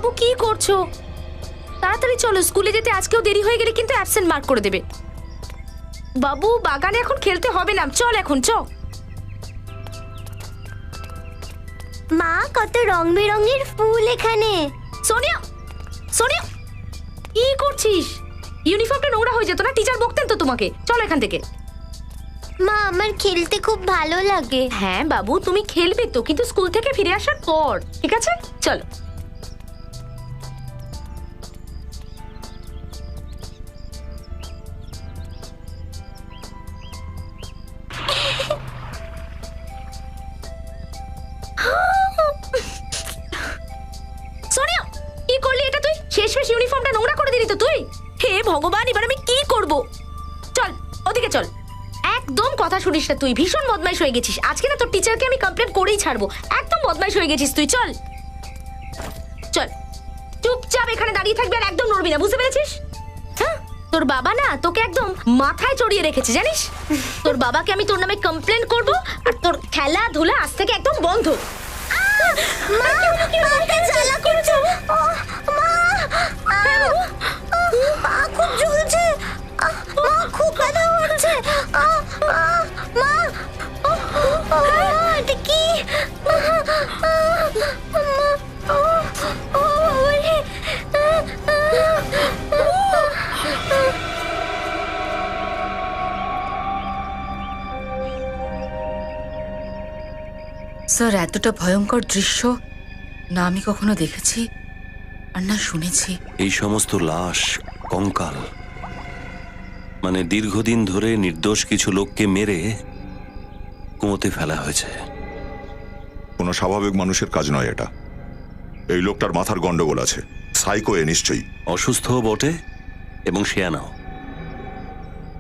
বাবু কি করছো? তাড়াতাড়ি চলো, স্কুলে যেতে আজকেও দেরি হয়ে গেলে কিন্তু অ্যাবসেন্ট মার্ক করে দেবে। বাবু বাগানে এখন খেলতে হবে না, চল এখন চ। মা, কত রং বেরঙের ফুল এখানে। সোনিয়া, সোনিয়া কি করছিস? ইউনিফর্মটা নোংরা হয়ে যেত না, টিচার বকতেন তো তোমাকে। চল এখান থেকে। মা, আমার খেলতে খুব ভালো লাগে। হ্যাঁ বাবু, তুমি খেলবে তো, কিন্তু স্কুল থেকে ফিরে আসার পর, ঠিক আছে? চলো। সোনিয়া, কি করলি এটা তুই? শেষ ইউনিফর্মটা নোংরা করে দিলি তো তুই। হে ভগবান, এবার আমি কি করব? চল ওদিকে চল। একদম কথা শুনিস না তুই, ভীষণ বদমাইশ হয়ে গেছিস। আজকে না তোর টিচারকে আমি কমপ্লেন করেই ছাড়বো। একদম বদমাইশ হয়ে গেছিস তুই। চল চল, চুপচাপ এখানে দাঁড়িয়ে থাকবি আর একদম নড়বি না, বুঝতে পেরেছিস? হ্যাঁ, তোর বাবা না তোকে একদম মাথায় চড়িয়ে রেখেছে, জানিস? তোর বাবাকে আমি তোর নামে কমপ্লেন করব, আর তোর খেলাধুলা আজ থেকে একদম বন্ধ। মা, মাকে জ্বালা করছো। মা, পা খুব জ্বলছে। মা, খুব ব্যথা হচ্ছে। মা, এটা কি? স্যার, এতটা ভয়ঙ্কর দৃশ্য না আমি কখনো দেখেছি আর না শুনেছি। এই সমস্ত লাশ, কঙ্কাল, মানে দীর্ঘদিন ধরে নির্দোষ কিছু লোককে মেরে কুয়োতে ফেলা হয়েছে। কোনো স্বাভাবিক মানুষের কাজ নয় এটা। এই লোকটার মাথার গন্ডগোল আছে, সাইকো এ নিশ্চয়ই। অসুস্থ বটে এবং শেয়ানাও।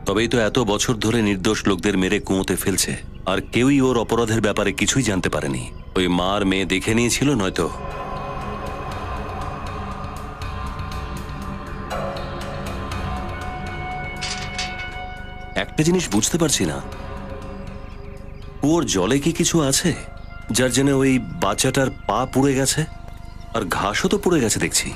তবেই তো এত বছর ধরে নির্দোষ লোকদের মেরে কুয়োতে ফেলছে, আর কেউই ওর অপরাধের ব্যাপারে কিছুই জানতে পারেনি। ওই মার মেয়ে দেখে নিয়েছিল, নয়তো একটা জিনিস বুঝতে পারছি না, কুয়োর জলে কি কিছু আছে যার জন্য ওই বাচ্চাটার পা পুড়ে গেছে? আর ঘাসও তো পুড়ে গেছে দেখছি।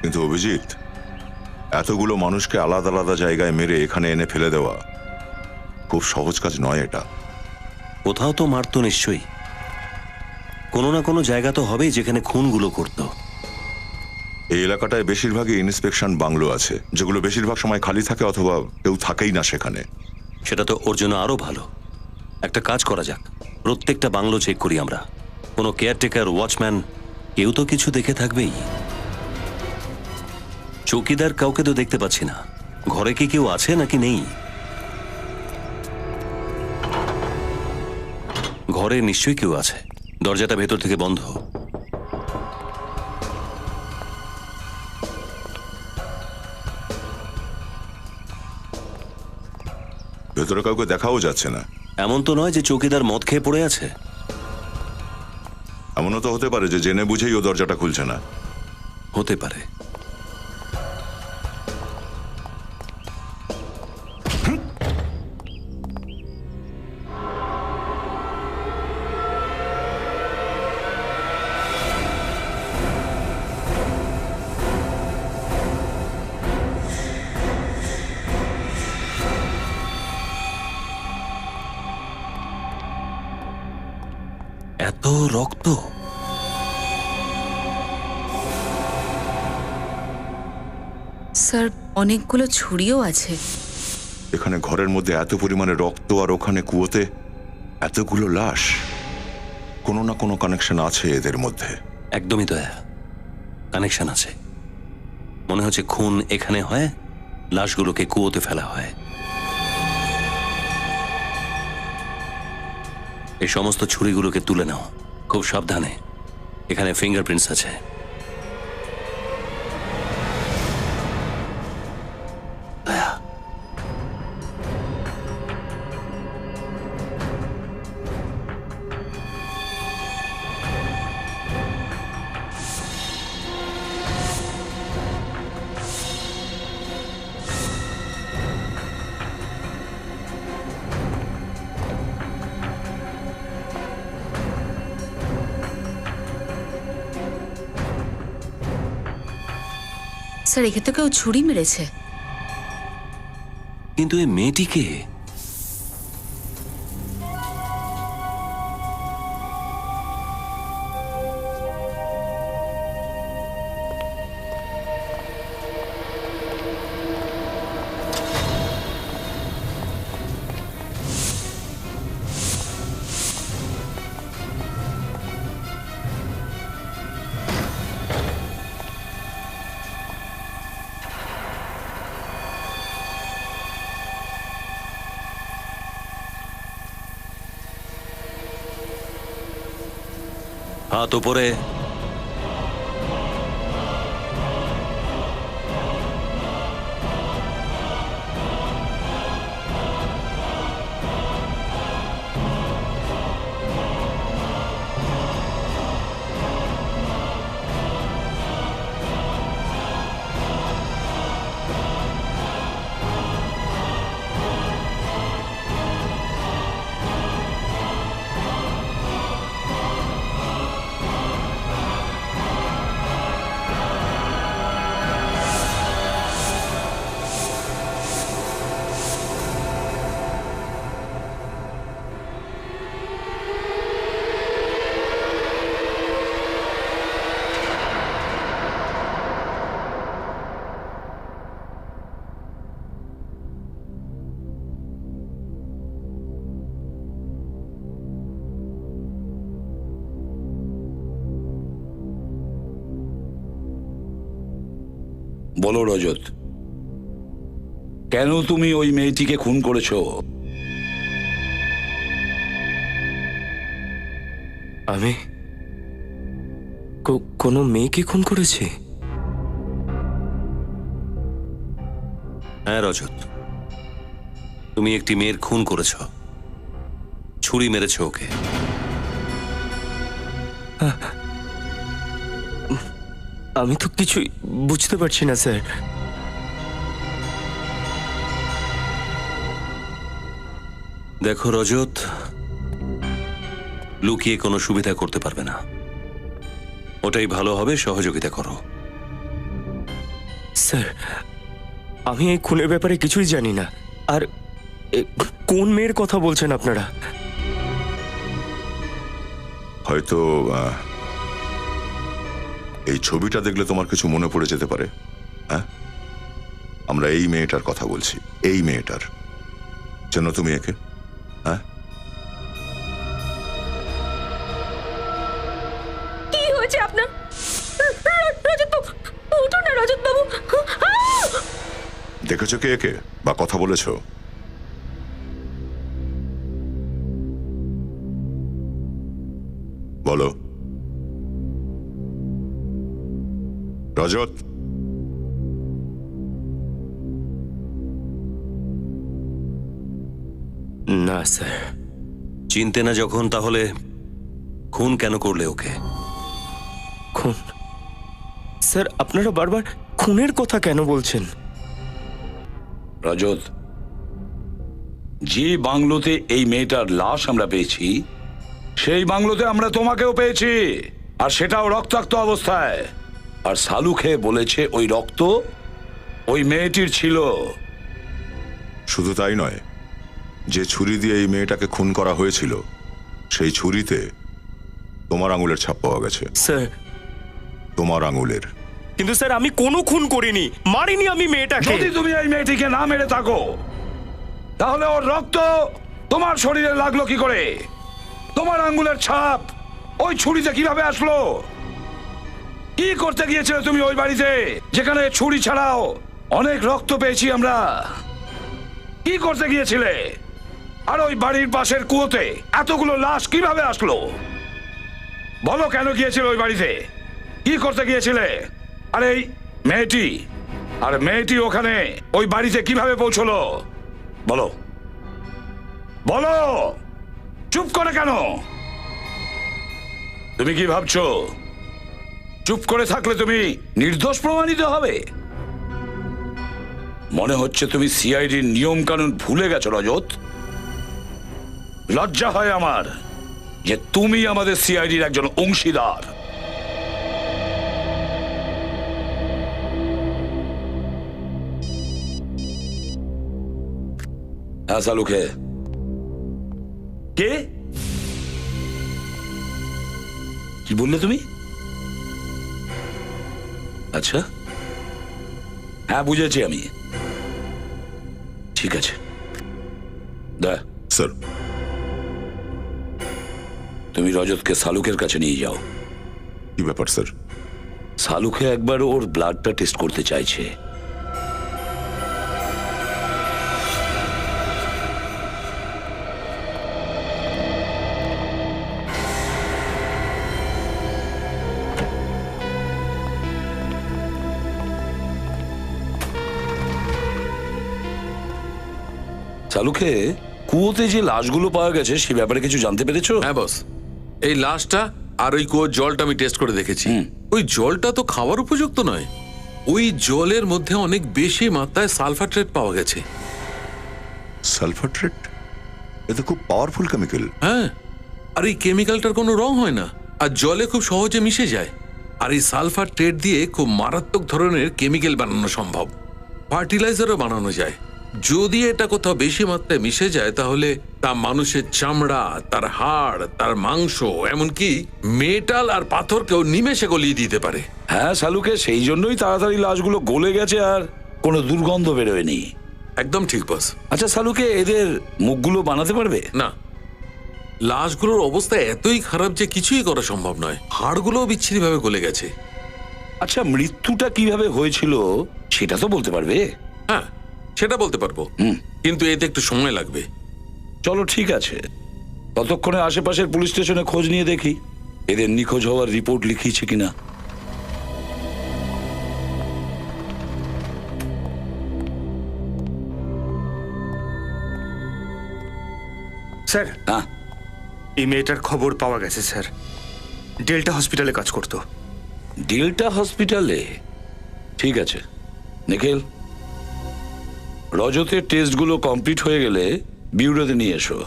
কিন্তু অভিজিৎ, এতগুলো মানুষকে আলাদা আলাদা জায়গায় মেরে এখানে এনে ফেলে দেওয়া খুব সহজ কাজ নয় এটা। কোথাও তো মারতো নিশ্চয়ই, কোনো না কোনো জায়গা তো হবেই যেখানে খুনগুলো করতো। এই এলাকাটায় বেশিরভাগই ইন্সপেকশন বাংলো আছে, যেগুলো বেশিরভাগ সময় খালি থাকে অথবা কেউ থাকেই না সেখানে। সেটা তো ওর জন্য আরো ভালো। একটা কাজ করা যাক, প্রত্যেকটা বাংলো চেক করি আমরা। কোনো কেয়ারটেকার, ওয়াচম্যান, কেউ তো কিছু দেখে থাকবেই। চৌকিদার কাউকে তো দেখতে পাচ্ছি না। ঘরে কি কেউ আছে নাকি নেই? ঘরে নিশ্চয়ই কেউ আছে, দরজাটা ভেতর থেকে বন্ধ। ভেতরে কাউকে দেখাও যাচ্ছে না। এমন তো নয় যে চৌকিদার মদ খেয়ে পড়ে আছে। এমনও তো হতে পারে যে জেনে বুঝেই ও দরজাটা খুলছে না। হতে পারে। এত রক্ত! স্যার, অনেকগুলো ছুরিও আছে। এখানে ঘরের মধ্যে এত পরিমাণে রক্ত, আর ওখানে কুয়োতে এতগুলো লাশ। কোনো না কোনো কানেকশন আছে এদের মধ্যে। একদমই দয়া, কানেকশন আছে। মনে হচ্ছে খুন এখানে হয়, লাশগুলোকে কুয়োতে ফেলা হয়। এই সমস্ত ছুরিগুলোকে তুলে নাও, খুব সাবধানে। এখানে ফিঙ্গারপ্রিন্টস আছে। দয়া, স্যার একে তো কেউ ছুরি মেরেছে। কিন্তু এই মেয়েটিকে হাত উপরে। বলো রজত, কেন তুমি ওই মেয়েটিকে খুন করেছো? আমি কোনো মেয়েকে খুন করেছি? হ্যাঁ রজত, তুমি একটি মেয়ের খুন করেছ, ছুরি মেরেছ ওকে। আমি তো কিছুই বুঝতে পারছি না স্যার। দেখো রজত, লুকিয়ে কোনো সুবিধা করতে পারবে না, ওটাই ভালো হবে, সহযোগিতা করো। স্যার আমি এই খুনের ব্যাপারে কিছুই জানি না। আর কোন মেয়ের কথা বলছেন আপনারা? হয়তো এই ছবিটা দেখলে তোমার কিছু মনে পড়ে যেতে পারে। হ্যাঁ, আমরা এই মেয়েটার কথা বলছি, এই মেয়েটার। চেনো তুমি একে? হ্যাঁ, কি হয়েছে আপনার? রজত বাবু, উঠুন না রজত বাবু। দেখেছো কে একে বা কথা বলেছো? বলো রজত। না স্যার। চিনতে না যখন, তাহলে খুন কেন করলে ওকে? খুন? স্যার আপনারা বারবার খুনের কথা কেন বলছেন? রজত, যে বাংলোতে এই মেয়েটার লাশ আমরা পেয়েছি, সেই বাংলোতে আমরা তোমাকেও পেয়েছি, আর সেটাও রক্তাক্ত অবস্থায়। আর সালু খেয়ে বলেছে ওই রক্ত ওই মেয়েটির ছিল। শুধু তাই নয়, যে ছুরি দিয়ে এই মেয়েটাকে খুন করা হয়েছিল, সেই ছুরিতে তোমার আঙুলের ছাপ পাওয়া গেছে। স্যার তোমার আঙুলের। কিন্তু স্যার আমি কোনো খুন করিনি, মারিনি আমি মেয়েটাকে। যদি তুমি এই মেয়েটিকে না মেরে থাকো, তাহলে ওর রক্ত তোমার শরীরে লাগলো কি করে? তোমার আঙ্গুলের ছাপ ওই ছুরিতে কিভাবে আসলো? কি করতে গিয়েছিলে তুমি ওই বাড়িতে, যেখানে ছুরি ছাড়াও অনেক রক্ত পেয়েছি আমরা? কি করতে গিয়েছিলে? আর ওই বাড়ির পাশের কুয়োতে এতগুলো লাশ কিভাবে আসলো? বলো, কেন গিয়েছিলে ওই বাড়িতে? কি করতে গিয়েছিলে? আর এই মেয়েটি, আর মেয়েটি ওখানে ওই বাড়িতে কিভাবে পৌঁছলো? বলো বলো, চুপ করে কেন? তুমি কি ভাবছো চুপ করে থাকলে তুমি নির্দোষ প্রমাণিত হবে? মনে হচ্ছে তুমি সিআইডির নিয়ম কানুন ভুলে গেছো রজত। লজ্জা হয় আমার যে তুমি আমাদের সিআইডির একজন অংশীদার। হ্যাঁ সালুকে। কে? কি বললে তুমি? আচ্ছা, হ্যাঁ বুঝেছি আমি। ঠিক আছে দা, স্যার। তুমি রজতকে সালুকের কাছে নিয়ে যাও। কি ব্যাপার স্যার? সালুকে একবার ওর ব্লাডটা টেস্ট করতে চাইছে। সালুকে, কুয়োতে যে লাশগুলো পাওয়া গেছে সে ব্যাপারে কিছু জানতে পেরেছো? হ্যাঁ বস, এই লাশটা আর ওই কুয়োর জলটা আমি টেস্ট করে দেখেছি। ওই জলটা তো খাওয়ার উপযুক্ত নয়। ওই জলের মধ্যে অনেক বেশি মাত্রায় সালফাট্রেট পাওয়া গেছে। সালফাট্রেট? এ তো খুব পাওয়ারফুল কেমিক্যাল। হ্যাঁ, আর এই কেমিক্যালটার কোনো রং হয় না, আর জলে খুব সহজে মিশে যায়। আর এই সালফাট্রেট দিয়ে খুব মারাত্মক ধরনের কেমিক্যাল বানানো সম্ভব, ফার্টিলাইজারও বানানো যায়। যদি এটা কোথাও বেশি মাত্রায় মিশে যায় তাহলে তা মানুষের চামড়া, তার হাড়, তার মাংস, এমনকি মেটাল আর পাথরকেও নিমেষে গলিয়ে দিতে পারে। হ্যাঁ সালুকে, সেই জন্যই তাড়াতাড়ি লাশগুলো গলে গেছে আর কোনো দুর্গন্ধ বেরোয়নি। একদম ঠিক বস। আচ্ছা সালুকে, এদের মুখগুলো বানাতে পারবে? না, লাশগুলোর অবস্থা এতই খারাপ যে কিছুই করা সম্ভব নয়। হাড়গুলোও বিচ্ছিরি ভাবে গলে গেছে। আচ্ছা, মৃত্যুটা কিভাবে হয়েছিল সেটা তো বলতে পারবে? হ্যাঁ, সেটা বলতে পারবো, কিন্তু এতে একটু সময় লাগবে। চলো ঠিক আছে, ততক্ষণে আশেপাশের পুলিশ স্টেশনে খোঁজ নিয়ে দেখি এদের নিখোঁজ হওয়ার রিপোর্ট লিখিয়েছে কিনা। স্যার, হ্যাঁ, এই মেয়েটার খবর পাওয়া গেছে স্যার। ডেল্টা হসপিটালে কাজ করতো। ডেল্টা হসপিটালে? ঠিক আছে নিখিল, রজতের টেস্টগুলো কমপ্লিট হয়ে গেলে বিউরোতে নিয়ে এসো।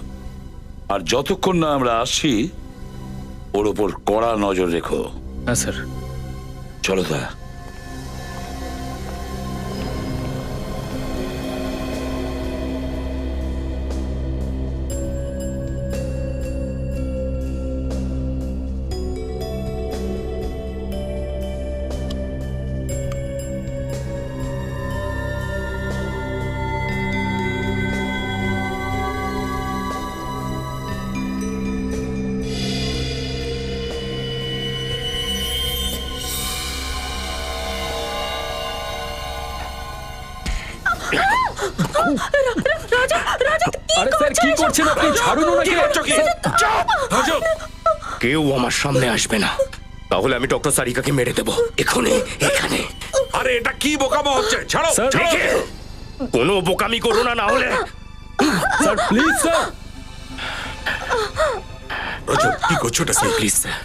আর যতক্ষণ না আমরা আসছি ওর ওপর কড়া নজর রেখো। হ্যাঁ স্যার। চলো দা। আরে স্যার, কি করছেন আপনি? ছাড়ুন ওনাকে। কেউ আমার সামনে আসবে না, তাহলে আমি ডক্টর সারিকাকে মেরে দেবো এখানে এখানে। আরে এটা কি বোকামো হচ্ছে? ছাড়ো। নিখিল, কোনো বোকামি করো না, না হলে। Sir please sir. রজত, কি করছো? প্লিজ স্যার,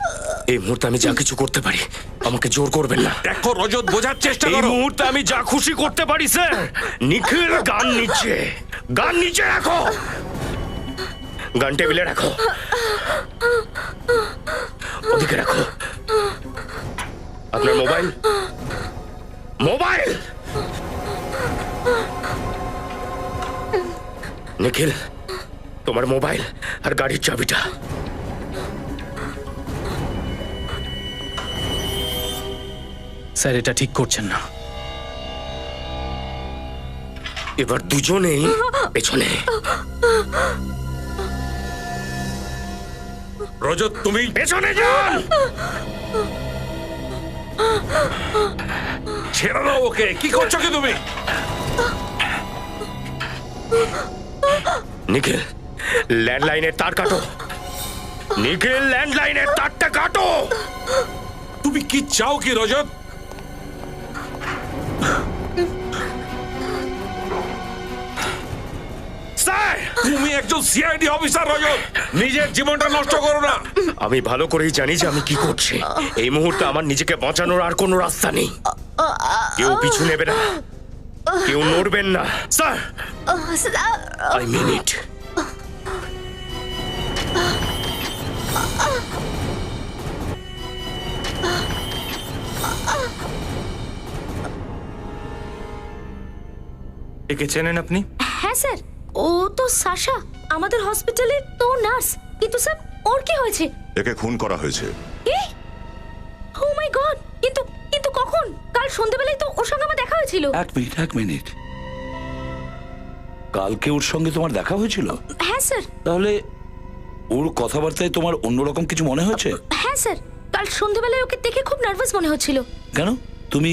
এই মুহূর্তে আমি যা কিছু করতে পারি, আমাকে জোর করবেন না। দেখো রজত, বোঝার চেষ্টা এই করো। মুহূর্তে আমি যা খুশি করতে পারি স্যার। নিখিল, গান নিচে, গান নিচে রাখো, গান টেবিলে রাখো, ওদিকে রাখো। আপনার মোবাইল, মোবাইল। নিখিল, তোমার মোবাইল আর গাড়ির চাবিটা। স্যার, এটা ঠিক করছেন না। এবার দুজনেই পেছনে। রজত, তুমি পেছনে যান। ছেড়ে দাও ওকে। কি করছো কি তুমি? নিখিল, ল্যান্ডলাইনের তার কাটো। নিখিল, ল্যান্ডলাইনের তারটা কাটো। তুমি কি চাও কি রজত? স্যার, তুমি একজন সিআইডি অফিসার রজত, নিজের জীবনটা নষ্ট করো না। আমি ভালো করেই জানি যে আমি কি করছি। এই মুহূর্তে আমার নিজেকে বাঁচানোর আর কোনো রাস্তা নেই। কেউ পিছু নেবে না, কেউ নড়বেন না। স্যার, আই মিন ইট। একে চেনেন আপনি? হ্যাঁ স্যার, ও তো সাশা, আমাদের হসপিটালে তো নার্স। কিন্তু স্যার ওর কি হয়েছে? একে খুন করা হয়েছে। কি? ও মাই গড! কিন্তু কিন্তু কখন? কাল সন্ধ্যাবেলায় তো ওর সঙ্গে আমার দেখা হয়েছিল। এক মিনিট, কালকে ওর সঙ্গে তোমার দেখা হয়েছিল? হ্যাঁ স্যার। তাহলে ওর কথাবার্তায় তোমার অন্যরকম কিছু মনে হয়েছে? হ্যাঁ স্যার, কাল সন্ধ্যাবেলায় ওকে দেখে খুব নার্ভাস মনে হচ্ছিল। কেন, তুমি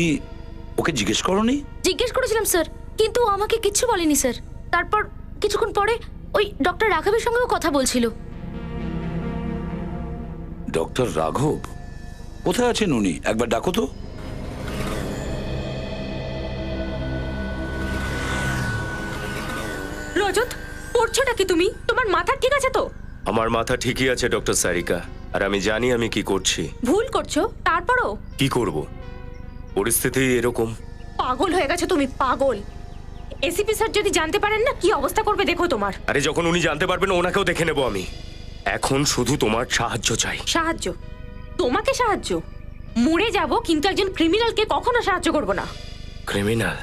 ওকে জিজ্ঞেস করোনি? জিজ্ঞেস করেছিলাম স্যার, কিন্তু ও আমাকে কিচ্ছু বলেনি স্যার। তারপর কিছুক্ষণ পরে ওই ডক্টর রাঘবের সঙ্গেও কথা বলছিল। ডক্টর রাঘব? কোথায় আছেন উনি? একবার ডাকো তো। রজত, পড়ছোটা কি তুমি? তোমার মাথা ঠিক আছে তো? আমার মাথা ঠিকই আছে ডক্টর সারিকা, আর আমি জানি আমি কি করছি। ভুল করছো, তারপরও কি করব, পরিস্থিতি এরকম। পাগল হয়ে গেছো তুমি, পাগল। এসিপি স্যার যদি জানতে পারেন না কি অবস্থা করবে দেখো তোমার। আরে যখন উনি জানতে পারবেন ওনাকেও দেখে নেব আমি। এখন শুধু তোমার সাহায্য চাই। সাহায্য? তোমাকে সাহায্য? মরে যাব, কিন্তু একজন ক্রিমিনালকে কখনো সাহায্য করব না। ক্রিমিনাল?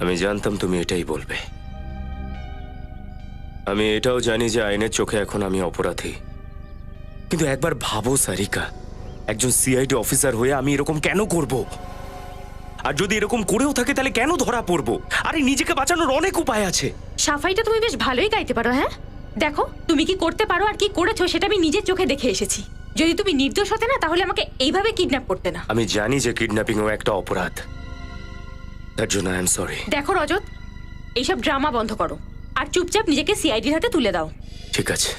আমি জানতাম তুমি এটাই বলবে। আমি এটাও জানি যে আইনের চোখে এখন আমি অপরাধী। কিন্তু একবার ভাবো সারিকা, একজন সিআইডি অফিসার হয়ে আমি এরকম কেন করব? আর যদি এরকম করেও থাকে তাহলে কেন ধরা পড়বো? আরে নিজেকে বাঁচানোর অনেক উপায় আছে। সাফাইটা তুমি বেশ ভালোই গাইতে পারো। হ্যাঁ দেখো, তুমি কি করতে পারো আর কি করেছো সেটা আমি নিজের চোখে দেখে এসেছি। যদি তুমি নির্দোষ হতে না, তাহলে আমাকে এইভাবে কিডন্যাপ করতে না। আমি জানি যে কিডন্যাপিংও একটা অপরাধ, তার জন্য আই এম সরি। দেখো রজত, এইসব ড্রামা বন্ধ করো আর চুপচাপ নিজেকে সিআইডির হাতে তুলে দাও। ঠিক আছে,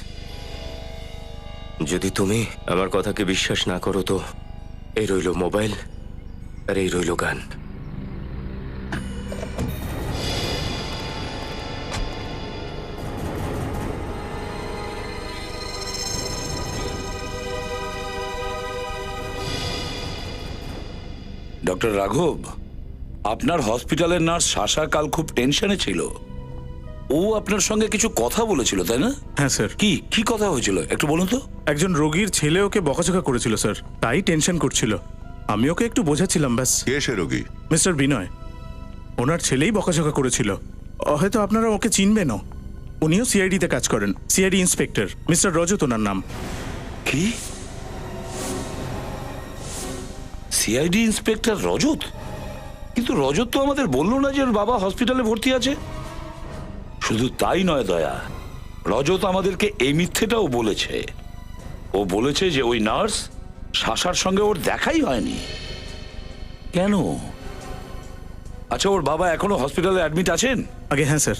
যদি তুমি আমার কথাকে বিশ্বাস না করো তো এই রইলো মোবাইল আর এই রইলো গান। ডক্টর রাঘব, আপনার হসপিটালের নার্স শাশা কাল খুব টেনশনে ছিল। ও আপনার সঙ্গে কিছু কথা বলেছিল, তাই না? হ্যাঁ স্যার। কি কি কথা হয়েছিল একটু বলুন তো। একজন রোগীর ছেলে ওকে বকাঝকা করেছিল স্যার, তাই টেনশন করছিল। আমি ওকে একটু বোঝাচ্ছিলাম ব্যাস। কে সে রোগী? মিস্টার বিনয়, ওনার ছেলেই বকাঝকা করেছিল। হয়তো আপনারা ওকে চিনবেনও, উনিও সিআইডিতে কাজ করেন, সিআইডি ইন্সপেক্টর মিস্টার রজত ওনার নাম। কি? সিআইডি ইন্সপেক্টর রজত? কিন্তু রজত তো আমাদের বললো না যে ওর বাবা হসপিটালে ভর্তি আছে। শুধু তাই নয় দয়া, রজত আমাদেরকে এই মিথ্যেটাও বলেছে। ও বলেছে যে ওই নার্স শাশার সঙ্গে ওর দেখাই হয়নি। কেন? আচ্ছা, ওর বাবা এখনো হসপিটালে অ্যাডমিট আছেন? আগে হ্যাঁ স্যার।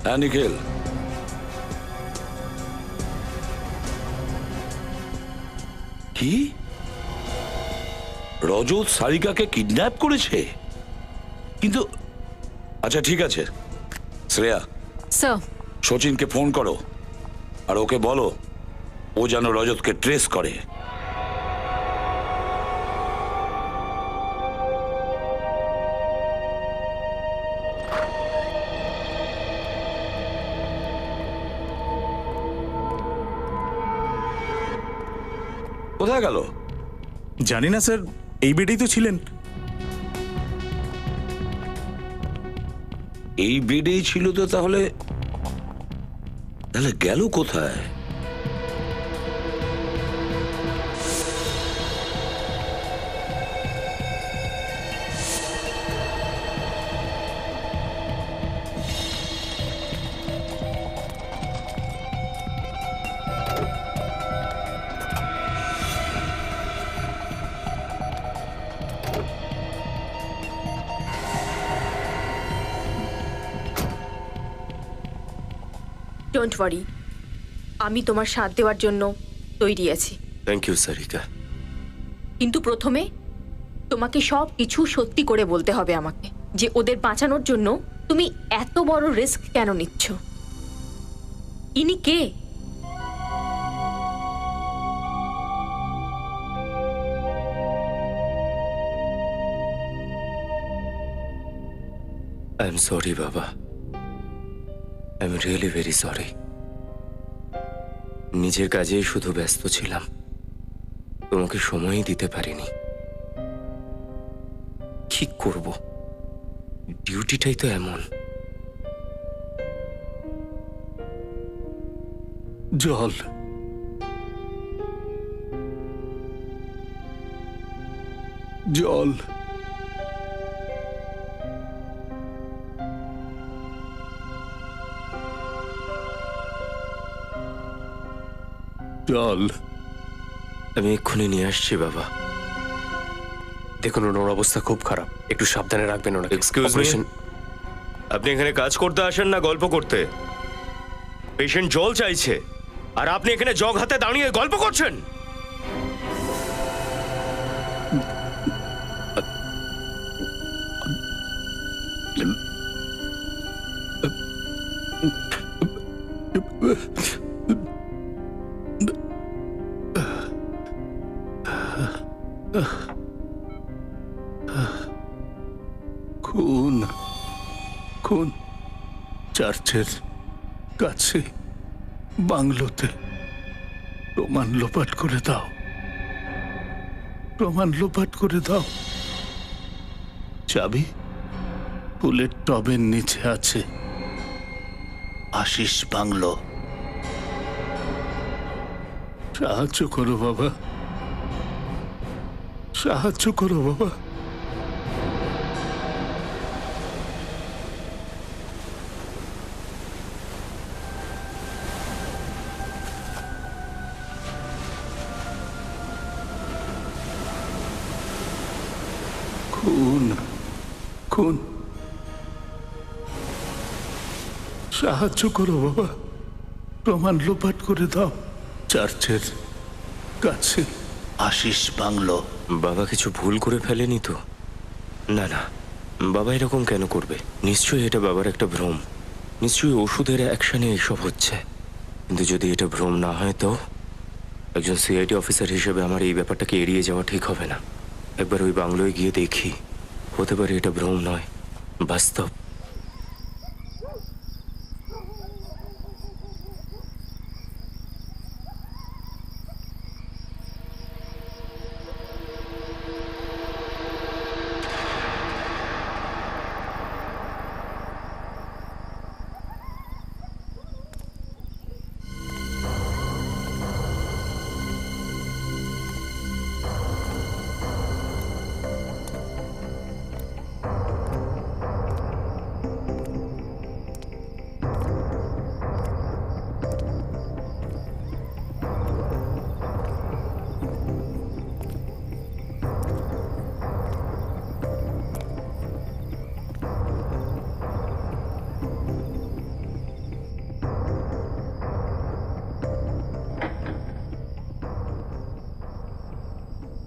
হ্যাঁ নিখিল, কি রজত সারিকাকে কিডন্যাপ করেছে? কিন্তু আচ্ছা ঠিক আছে, শ্রেয়া স্যার, সচিনকে ফোন করো আর ওকে বলো ও যেন রজতকে ট্রেস করে। কোথায় গেল? জানি না স্যার, এই বেডেই তো ছিলেন। এই বেডেই ছিল তো, তাহলে তাহলে গেল কোথায়? ডোন্ট ওয়ারি, আমি তোমার সাথ দেওয়ার জন্য তৈরি আছি। Thank you Sarika. কিন্তু প্রথমে তোমাকে সব কিছু সত্যি করে বলতে হবে আমাকে, যে ওদের বাঁচানোর জন্য তুমি এত বড় রিস্ক কেন নিচ্ছ। ইনি কে? আই এম সরি বাবা, I am really very sorry. নিজের কাজেই শুধু ব্যস্ত ছিলাম, তোমাকে সময়ই দিতে পারিনি। কি করব? ডিউটিটাই তো এমন। জল। জল। জল। আমি এক্ষুনি নিয়ে আসছি বাবা। দেখুন ওনার অবস্থা খুব খারাপ, একটু সাবধানে রাখবেন ওনাকে। এক্সকিউজ মি, আপনি এখানে কাজ করতে আসেন না গল্প করতে? পেশেন্ট জল চাইছে আর আপনি এখানে জগ হাতে দাঁড়িয়ে গল্প করছেন? খুন। খুন চার্চের কাছে বাংলোতে। প্রমাণ লোপাট করে দাও, প্রমাণ লোপাট করে দাও। চাবি ফুলের টবের নিচে আছে। আশিস বাংলো। সাহায্য করো বাবা, সাহায্য করো বাবা। খুন। খুন। সাহায্য করো বাবা, প্রমাণ লোপাট করে দাও। চার্চের কাছে আশিস বাংলো। বাবা কিছু ভুল করে ফেলেনি তো? না না, বাবা এরকম কেন করবে? নিশ্চয়ই এটা বাবার একটা ভ্রম। নিশ্চয়ই ওষুধের অ্যাকশনে এইসব হচ্ছে। কিন্তু যদি এটা ভ্রম না হয় তো একজন সিআইডি অফিসার হিসেবে আমার এই ব্যাপারটাকে এড়িয়ে যাওয়া ঠিক হবে না। একবার ওই বাংলোয় গিয়ে দেখি, হতে পারে এটা ভ্রম নয়, বাস্তব।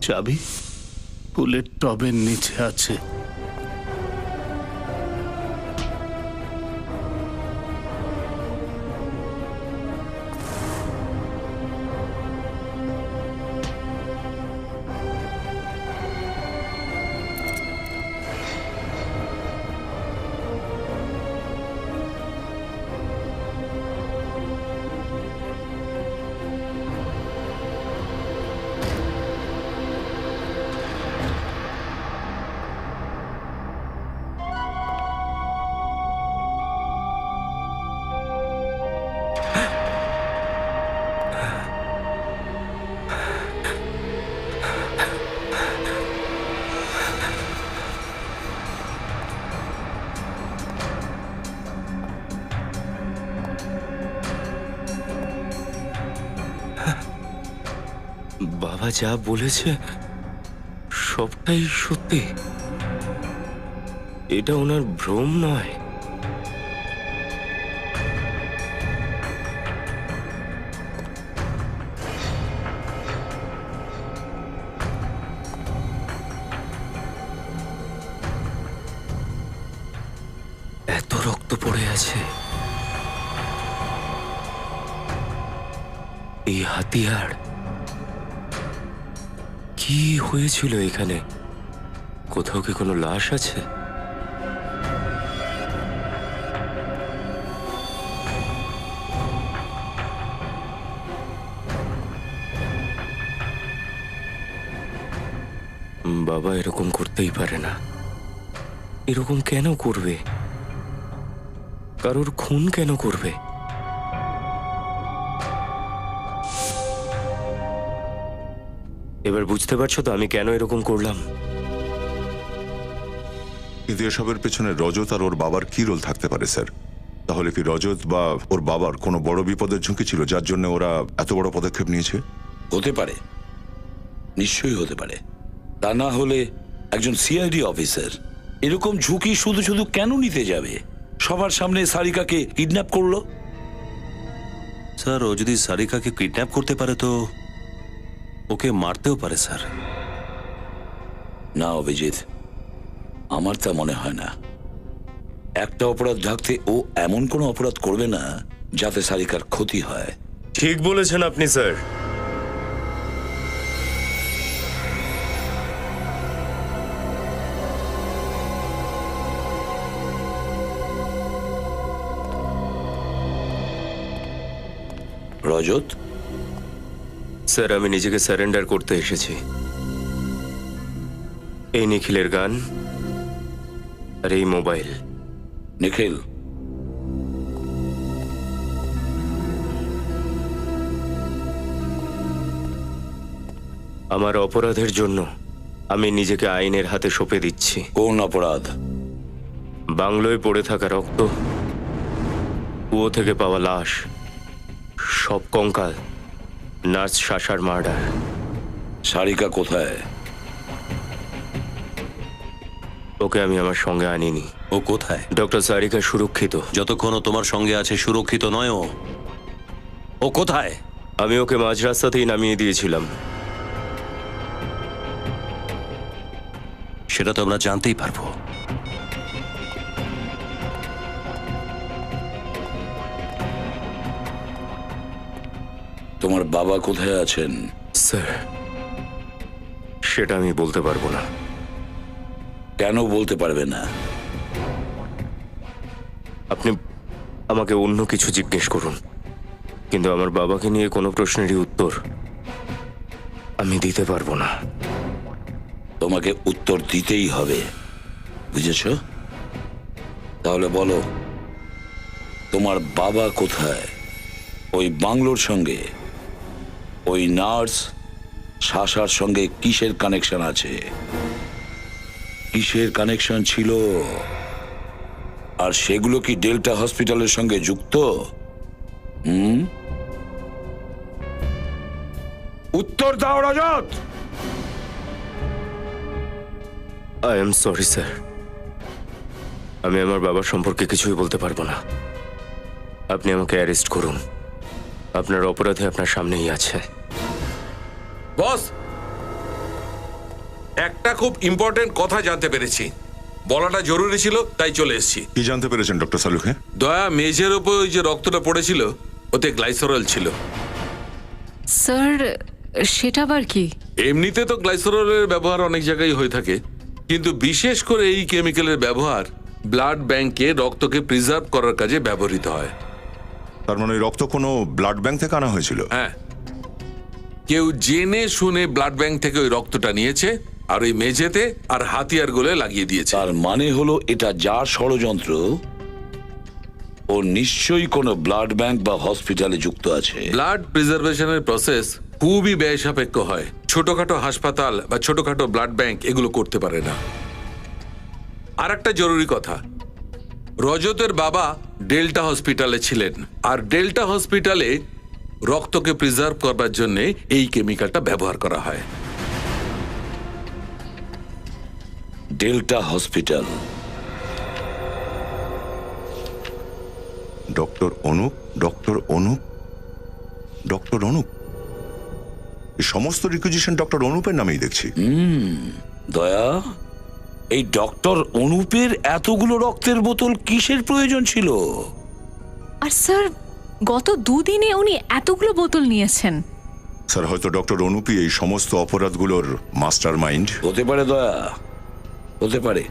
চাবি ফুলের টবের নিচে আছে। বাবা যা বলেছে সবটাই সত্যি। এটা ওনার ভ্রম নয়। এত রক্ত পড়ে আছে। এই হাতিয়ার কি হয়েছিল এখানে? কোথাও কি কোনো লাশ আছে? বাবা এরকম করতেই পারে না। এরকম কেন করবে? কারোর খুন কেন করবে? এবার বুঝতে পারছো তো আমি কেন এরকম করলাম? কিন্তু এসবের পেছনে রজত আর ওর বাবার কি রোল থাকতে পারে স্যার? তাহলে কি রজত বা ওর বাবার কোনো বড় বিপদের ঝুঁকি ছিল যার জন্য ওরা এত বড় পদক্ষেপ নিয়েছে? হতে পারে, নিশ্চয়ই হতে পারে। তা না হলে একজন সিআইডি অফিসার এরকম ঝুঁকি শুধু শুধু কেন নিতে যাবে? সবার সামনে সারিকাকে কিডন্যাপ করলো। স্যার ও যদি সারিকাকে কিডন্যাপ করতে পারে তো ওকে মারতেও পারে স্যার। না অভিজিৎ, আমার তা মনে হয় না। একটা অপরাধ ঢাকতে ও এমন কোনো অপরাধ করবে না যাতে সারিকার ক্ষতি হয়। ঠিক বলেছেন আপনি স্যার। রজত, স্যার আমি নিজেকে সারেন্ডার করতে এসেছি। এই নিখিলের গান আর এই মোবাইল। নিখিল, আমার অপরাধের জন্য আমি নিজেকে আইনের হাতে সঁপে দিচ্ছি। কোন অপরাধ? বাংলোয় পড়ে থাকা রক্ত, কুয়ো থেকে পাওয়া লাশ, সব কঙ্কাল, নার্স শাসার মার্ডার। সারিকা কোথায়? ওকে আমি আমার সঙ্গে আনিনি। ও কোথায়? ডক্টর সারিকা সুরক্ষিত। যতক্ষণ ও তোমার সঙ্গে আছে সুরক্ষিত নয়। ও কোথায়? আমি ওকে মাঝ রাস্তাতেই নামিয়ে দিয়েছিলাম। সেটা তো আমরা জানতেই পারবো। তোমার বাবা কোথায় আছেন? স্যার সেটা আমি বলতে পারবো না। কেন বলতে পারবে না? আপনি আমাকে অন্য কিছু জিজ্ঞেস করুন, কিন্তু আমার বাবাকে নিয়ে কোনো প্রশ্নেরই উত্তর আমি দিতে পারবো না। তোমাকে উত্তর দিতেই হবে, বুঝেছ? তাহলে বলো, তোমার বাবা কোথায়? ওই বাংলোর সঙ্গে ওই নার্স শাসার সঙ্গে কিসের কানেকশন আছে? কিসের কানেকশন ছিল? আর সেগুলো কি ডেল্টা হসপিটালের সঙ্গে যুক্ত? উত্তর দাও রজত। আই এম সরি স্যার, আমি আমার বাবার সম্পর্কে কিছুই বলতে পারবো না। আপনি আমাকে অ্যারেস্ট করুন, আপনার অপরাধে আপনার সামনেই আছে। বস, একটা খুব ইম্পর্টেন্ট কথা জানতে পেরেছি, বলাটা জরুরি ছিল তাই চলে এসেছি। কি জানতে পেরেছেন ডক্টর সালুখে? দয়া, মেঝের ওপর ওই যে রক্তটা পড়েছিল ওতে গ্লাইসেরল ছিল। স্যার সেটা আবার কি? এমনিতে তো গ্লাইসেরলের ব্যবহার অনেক জায়গায় হয়ে থাকে, কিন্তু বিশেষ করে এই কেমিক্যালের ব্যবহার ব্লাড ব্যাংকে রক্তকে প্রিজার্ভ করার কাজে ব্যবহৃত হয়। তার মানে ওই রক্ত কোনো ব্লাড ব্যাংক থেকে আনা হয়েছিল? হ্যাঁ, কেউ জেনে শুনে ব্লাড ব্যাংক থেকে ওই রক্তটা নিয়েছে আর ওই মেঝেতে আর হাতিয়ার গোলে লাগিয়ে দিয়েছে। তার মানে হলো এটা যার ষড়যন্ত্র, ও নিশ্চয়ই কোনো ব্লাড ব্যাংক বা হসপিটালে যুক্ত আছে। ব্লাড প্রিজার্ভেশনের প্রসেস খুবই ব্যয় সাপেক্ষ হয়। ছোটখাটো হাসপাতাল বা ছোটখাটো ব্লাড ব্যাংক এগুলো করতে পারে না। আর একটা জরুরি কথা, রজতের বাবা ডেল্টা হসপিটালে ছিলেন, আর ডেল্টা হসপিটালে রক্তকে প্রিজার্ভ করবার জন্য এই কেমিক্যালটা ব্যবহার করা হয়। Delta hospital. Doctor Anup, doctor Anup, doctor Anup, এই সমস্ত রিকুইজিশন ডক্টর অনুপের নামেই দেখছি। দয়া, এই ডক্টর অনুপের এতগুলো রক্তের বোতল কিসের প্রয়োজন ছিল? আর স্যার গত দুদিনে উনি এতগুলো বোতল নিয়েছেন। স্যার হয়তো ডক্টর অনুপই এই সমস্ত অপরাধগুলোর মাস্টার মাইন্ড। হতে পারে দয়া, হতে পারে।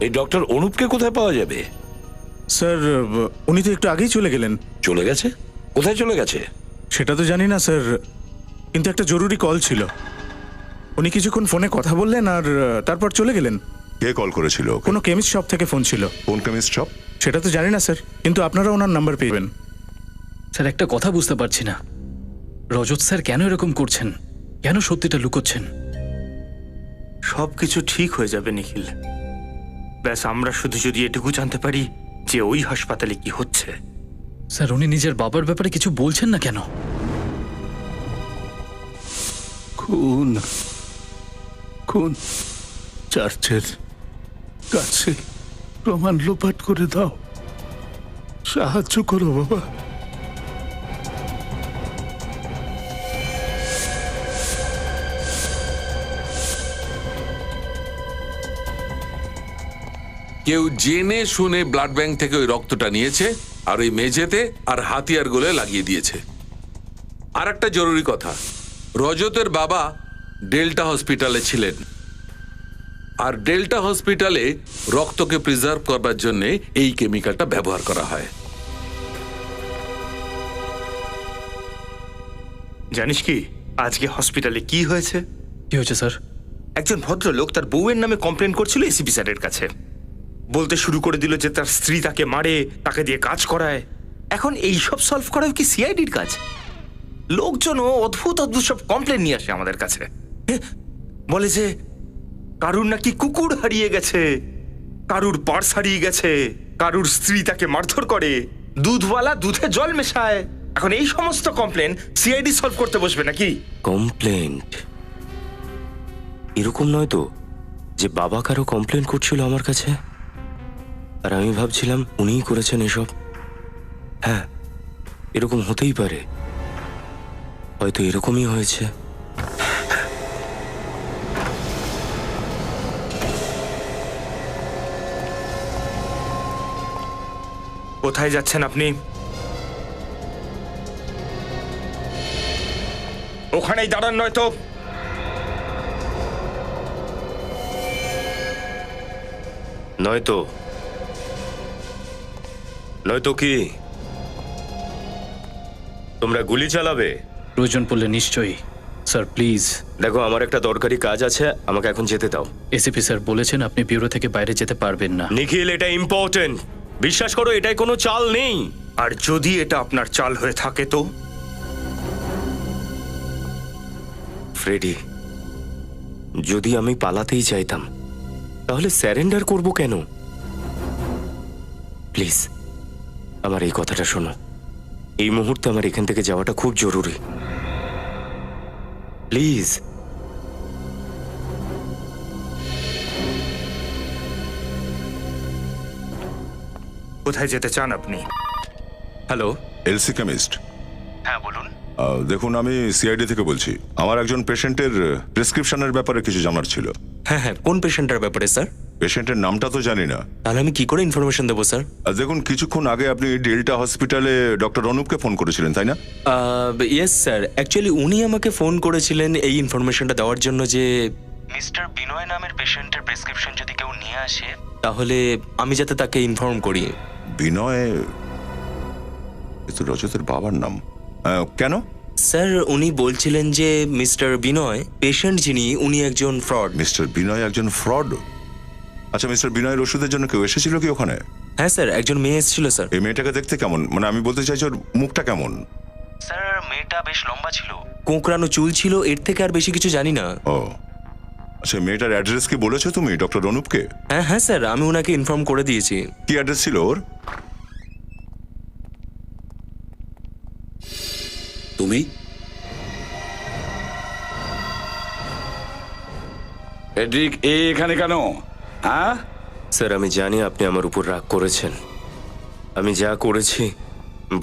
এই ডক্টর অনুপকে কোথায় পাওয়া যাবে? স্যার উনি তো একটু আগেই চলে গেলেন। চলে গেছে? কোথায় চলে গেছে? সেটা তো জানি না স্যার, কিন্তু একটা জরুরি কল ছিল। উনি কিছুক্ষণ ফোনে কথা বললেন আর তারপর চলে গেলেন। কে কল করেছিল ওকে? কোনো কেমিস্ট শপ থেকে ফোন ছিল। কোন কেমিস্ট শপ? সেটা তো জানি না স্যার, কিন্তু আপনারা ওনার নাম্বার পেবেন। স্যার একটা কথা বুঝতে পারছি না, রজত স্যার কেন এরকম করছেন, কেন সত্যিটা লুকোচ্ছেন? সবকিছু ঠিক হয়ে যাবে নিখিল। ব্যাস আমরা শুধু যদি এটুকু জানতে পারি যে ওই হাসপাতালে কি হচ্ছে। স্যার উনি নিজের বাবার ব্যাপারে কিছু বলছেন না কেন? খুন খুন চার্চের কাছে প্রমাণ লোপাট করে দাও, সাহায্য করো বাবা। কেউ জেনে শুনে ব্লাড ব্যাংক থেকে ওই রক্তটা নিয়েছে আর ওই মেঝেতে আর হাতিয়ার গুলো লাগিয়ে দিয়েছে। আর একটা জরুরি কথা, রজতের বাবা ডেল্টা হসপিটালে ছিলেন, আর ডেল্টা হসপিটালে রক্তকে প্রিজার্ভ করবার জন্য এই কেমিক্যালটা ব্যবহার করা হয়। জানিস কি আজকে হসপিটালে কি হয়েছে? কি হয়েছে স্যার? একজন ভদ্রলোক তার বউয়ের নামে কমপ্লেন করছিল এসিপি স্যারের কাছে। বলতে শুরু করে দিল যে তার স্ত্রী তাকে মারে, তাকে দিয়ে কাজ করায়। এখন এই সব সলভ করাও কি সিআইডির কাজ? লোকজনও অদ্ভুত অদ্ভুত সব কমপ্লেন নিয়ে আসে আমাদের কাছে। বলে যে কারুর নাকি কুকুর হারিয়ে গেছে, কারুর পার্স হারিয়ে গেছে, কারুর স্ত্রী তাকে মারধর করে, দুধওয়ালা দুধে জল মেশায়। এখন এই সমস্ত কমপ্লেন সিআইডি সলভ করতে বসবে নাকি? কমপ্লেন্ট এরকম নয় তো যে বাবা কারো কমপ্লেন করছিল আমার কাছে, আর আমি ভাবছিলাম উনিই করেছেন এসব। হ্যাঁ, এরকম হতেই পারে, হয়তো এরকমই হয়েছে। কোথায় যাচ্ছেন আপনি? ওখানেই দাঁড়ান, নয়তো নয়তো নয়তো কি তোমরা গুলি চালাবে? প্রয়োজন পড়লে নিশ্চয়ই স্যার, প্লিজ। দেখো আমার একটা দরকারি কাজ আছে, আমাকে এখন যেতে দাও। এসিপি স্যার বলেছেন আপনি ব্যুরো থেকে বাইরে যেতে পারবেন না। নিখিল, এটা ইম্পর্টেন্ট, বিশ্বাস করো এটাই কোনো চাল নেই। আর যদি এটা আপনার চাল হয়ে থাকে তো? ফ্রেডি, যদি আমি পালাতেই চাইতাম তাহলে স্যারেন্ডার করব কেন? প্লিজ আমার এই কথাটা শোনো, এই মুহূর্তে আমার এখান থেকে যাওয়াটা খুব জরুরি, প্লিজ। কোথায় যেতে চান আপনি? Hello, LC chemist. হ্যাঁ বলুন। দেখুন, আমি সিআইডি থেকে বলছি। আমার একজন পেশেন্টের প্রেসক্রিপশনের ব্যাপারে কিছু জানার ছিল। হ্যাঁ হ্যাঁ, কোন পেশেন্টের ব্যাপারে স্যার? পেশেন্টের নামটা তো জানি না। তাহলে আমি কি করে ইনফরমেশন দেবো স্যার? দেখুন, কিছুক্ষণ আগে আপনি ডেল্টা হসপিটালে ডক্টর অনুপকে ফোন করেছিলেন, তাই না? ইয়েস স্যার, অ্যাকচুয়ালি উনি আমাকে ফোন করেছিলেন এই ইনফরমেশনটা দেওয়ার জন্য যে মিস্টার বিনয় নামের পেশেন্টের প্রেসক্রিপশন যদি কেউ নিয়ে আসে তাহলে আমি যাতে তাকে ইনফর্ম করি। বিনয়? এ তো রজতের বাবার নাম। কেন? স্যার উনি বলছিলেন যে মিস্টার বিনয় পেশেন্ট যিনি উনি একজন ফ্রড। মিস্টার বিনয় একজন ফ্রড? আচ্ছা, মিস্টার বিনয়ের ওষুধের জন্য কেউ এসেছিল কি ওখানে? হ্যাঁ স্যার, একজন মেয়ে এসেছিল স্যার। এই মেয়েটাকে দেখতে কেমন? মানে আমি বলতে চাইছি ওর মুখটা কেমন? স্যার মেয়েটা বেশ লম্বা ছিল, কোঁকড়ানো চুল ছিল, এর থেকে আর বেশি কিছু জানি না। ও আচ্ছা, মেয়েটার অ্যাড্রেস কি বলেছো তুমি ডক্টর অনুপকে? হ্যাঁ হ্যাঁ স্যার, আমি ওনাকে ইনফর্ম করে দিয়েছি। কি অ্যাড্রেস ছিল ওর? তুমি এড্রিক এখানে কেন? হ্যাঁ স্যার, আমি জানি আপনি আমার উপর রাগ করেছেন। আমি যা করেছি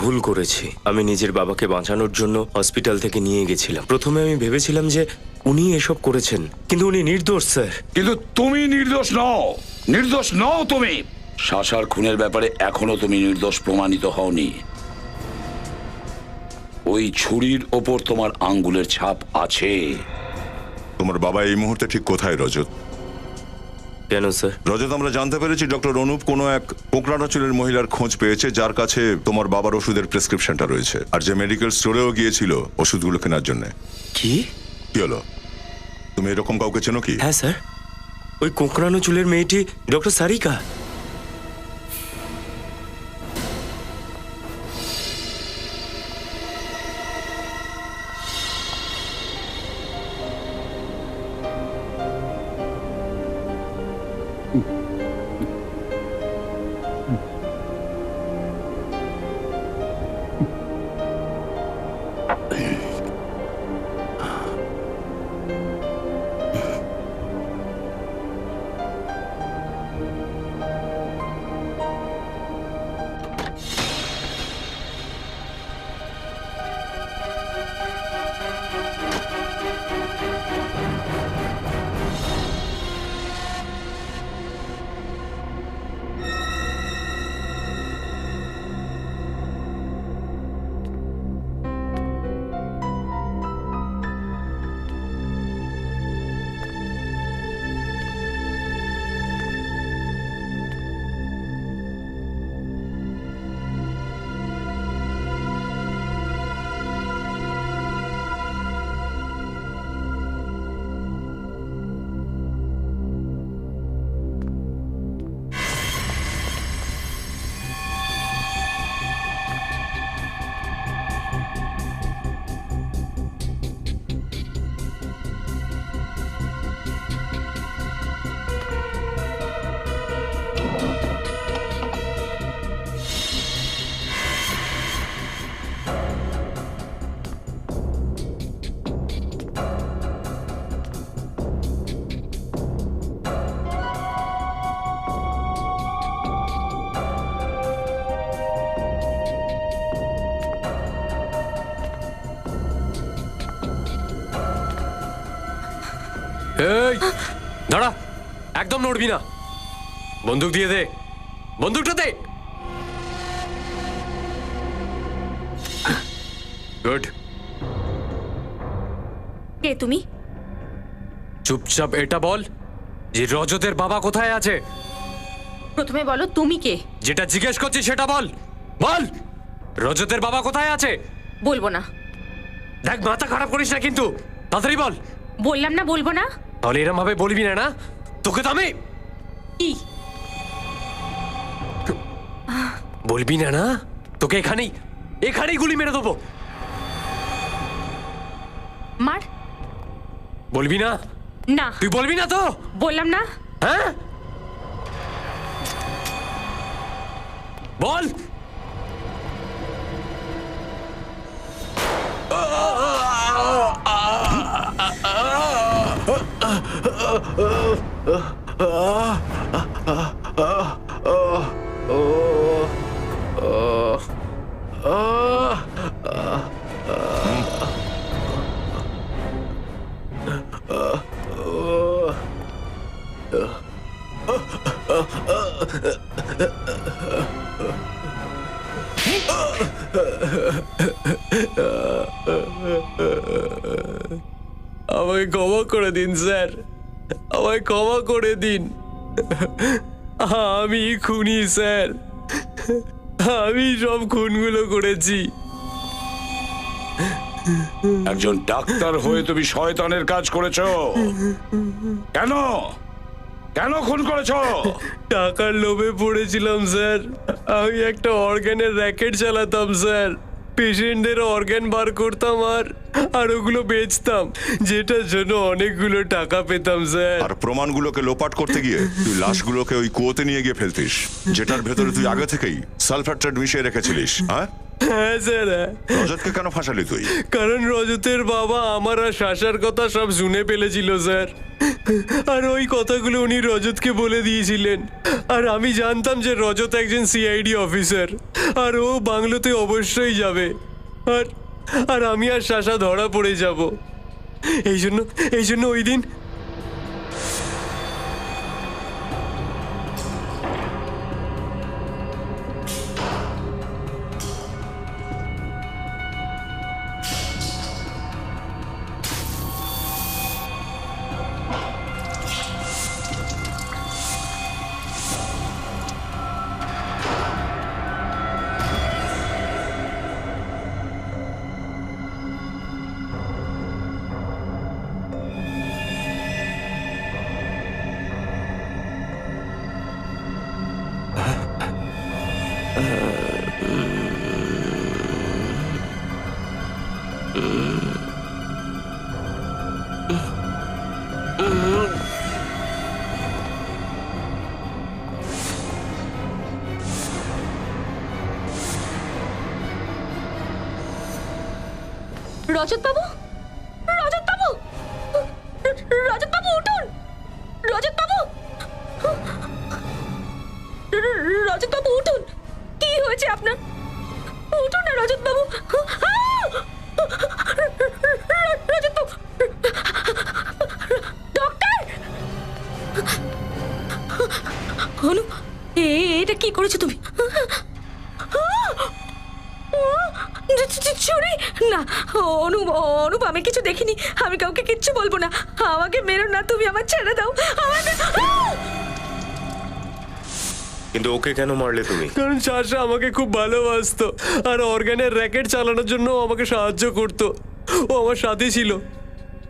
ভুল করেছি। আমি নিজের বাবাকে বাঁচানোর জন্য হসপিটাল থেকে নিয়ে গেছিলাম। প্রথমে আমি ভেবেছিলাম যে উনি এসব করেছেন, কিন্তু উনি নির্দোষ স্যার। কিন্তু তুমি নির্দোষ নও, নির্দোষ নও তুমি। সাশার খুনের ব্যাপারে এখনো তুমি নির্দোষ প্রমাণিত হওনি। ওই ছুরির ওপর তোমার আঙ্গুলের ছাপ আছে। তোমার বাবা এই মুহূর্তে ঠিক কোথায় রজত? কেন স্যার? রজত, আমরা জানতে পেরেছি ডক্টর অনুপ কোনো এক কোঁকড়ানো চুলের মহিলার খোঁজ পেয়েছে যার কাছে তোমার বাবার ওষুধের প্রেসক্রিপশনটা রয়েছে, আর যে মেডিকেল স্টোরেও গিয়েছিল ওষুধগুলো কেনার জন্য। কি কি হলো? তুমি এরকম কাউকে চেনো কি? হ্যাঁ স্যার, ওই কোঁকড়ানো চুলের মেয়েটি ডক্টর সারিকা। এই দাঁড়া, একদম নড়বি না। বন্দুক দিয়ে দে, বন্দুকটা দে। গুড। কে তুমি? চুপচাপ এটা বল যে রজতের বাবা কোথায় আছে। প্রথমে বলো তুমি কে? যেটা জিজ্ঞেস করছি সেটা বল। বল, রজতের বাবা কোথায় আছে? বলবো না। দেখ, মাথা খারাপ করিস না কিন্তু, তাড়াতাড়ি বল। বললাম না বলবো না। তাহলে এরম ভাবে বলবি না, না? তোকে তো আমি কি বলবি না, না? তোকে এখানেই এখানেই গুলি মেরে দেবো। মার। বলবি না? না। তুই বলবি না তো? বললাম না। হ্যাঁ, বল। আমায় ক্ষমা করে দিন স্যার, আমায় ক্ষমা করে দিন। আমি খুনি স্যার, আমি সব খুনগুলো করেছি। একজন ডাক্তার হয়ে তুমি শয়তানের কাজ করেছো। কেন কেন খুন করেছো? টাকার লোভে পড়েছিলাম স্যার। আমি একটা অর্গানের র্যাকেট চালাতাম স্যার। পেশেন্টদের অর্গান বার করতাম আর ওগুলো বেচতাম, যেটার জন্য অনেকগুলো টাকা পেতাম স্যার। আর প্রমাণগুলোকে লোপাট করতে গিয়ে তুই লাশগুলোকে ওই কুয়োতে নিয়ে গিয়ে ফেলতিস, যেটার ভেতরে তুই আগে থেকেই সালফার ট্রেড মিশিয়ে রেখেছিলিস। হ্যাঁ স্যার। রজতকে কেন ফাঁসালি তুই? কারণ রজতের বাবা আমার আর শাসার কথা সব শুনে ফেলেছিল স্যার, আর ওই কথাগুলো উনি রজতকে বলে দিয়েছিলেন। আর আমি জানতাম যে রজত একজন সিআইডি অফিসার, আর ও বাংলোতে অবশ্যই যাবে, আর আমি আর শাসা ধরা পড়ে যাব। এই জন্য ওই দিন রজত বাবু, রজত বাবু, রজত বাবু উঠুন, রজত বাবু, রজত বাবু উঠুন, কি হয়েছে আপনার? উঠুন না রজত বাবু, রজত বাবু, ডক্টর, অনু, এটা কি করেছো তুমি? চুরি না, অনুপ, অনুপ, আমি কিছু দেখিনি, আমি কাউকে কিচ্ছু বলবো না, আমাকে মেরো না, তুমি আমার ছেড়ে দাও আমাকে। কিন্তু ওকে কেন মারলে তুমি? কারণ চাষা আমাকে খুব ভালোবাসতো আর অর্গানের র্যাকেট চালানোর জন্য ও আমাকে সাহায্য করতো। ও আমার সাথে ছিল,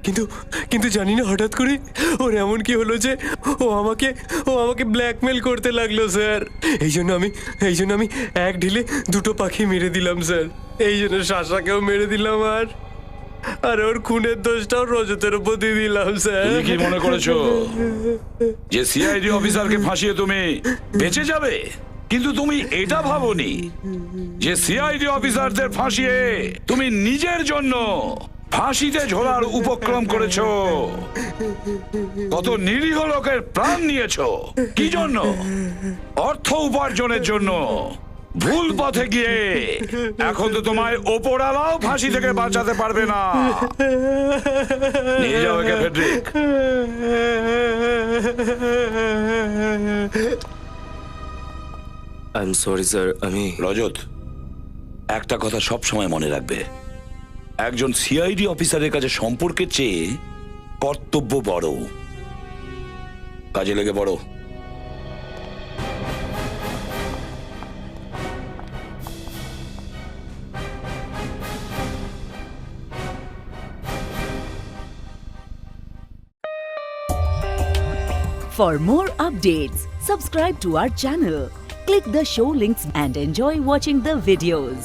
কিন্তু কিন্তু জানি না হঠাৎ করে ওর এমন কি হলো যে ও আমাকে ব্ল্যাকমেল করতে লাগলো স্যার। এই জন্য আমি এক ঢিলে দুটো পাখি মেরে দিলাম স্যার। এই জন্য শাসাকেও মেরে দিলাম আর ওর খুনের দোষটাও রজতের উপর দিয়ে দিলাম স্যার। তুমি কি মনে করেছো যে সিআইডি অফিসারকে ফাঁসিয়ে তুমি বেঁচে যাবে? কিন্তু তুমি এটা ভাবোনি যে সিআইডি অফিসারদের ফাঁসিয়ে তুমি নিজের জন্য ফাঁসিতে ঝোলার উপক্রম করেছো। কত নিরীহ লোকের প্রাণ নিয়েছো। কি জন্য? অর্থ উপার্জনের জন্য। ভুল পথে গিয়ে এখন তো তোমায় ওপরালাও ফাঁসি থেকে বাঁচাতে পারবে না। নিয়ে যাও একে Friedrich. I am sorry sir. আমি রজত, একটা কথা সব সময় মনে রাখবে, একজন সিআইডি অফিসারের কাছে সম্পর্কের চেয়ে কর্তব্য বড়। কাজে লেগে পড়ো। For more updates, subscribe to our channel, click the show links and enjoy watching the videos.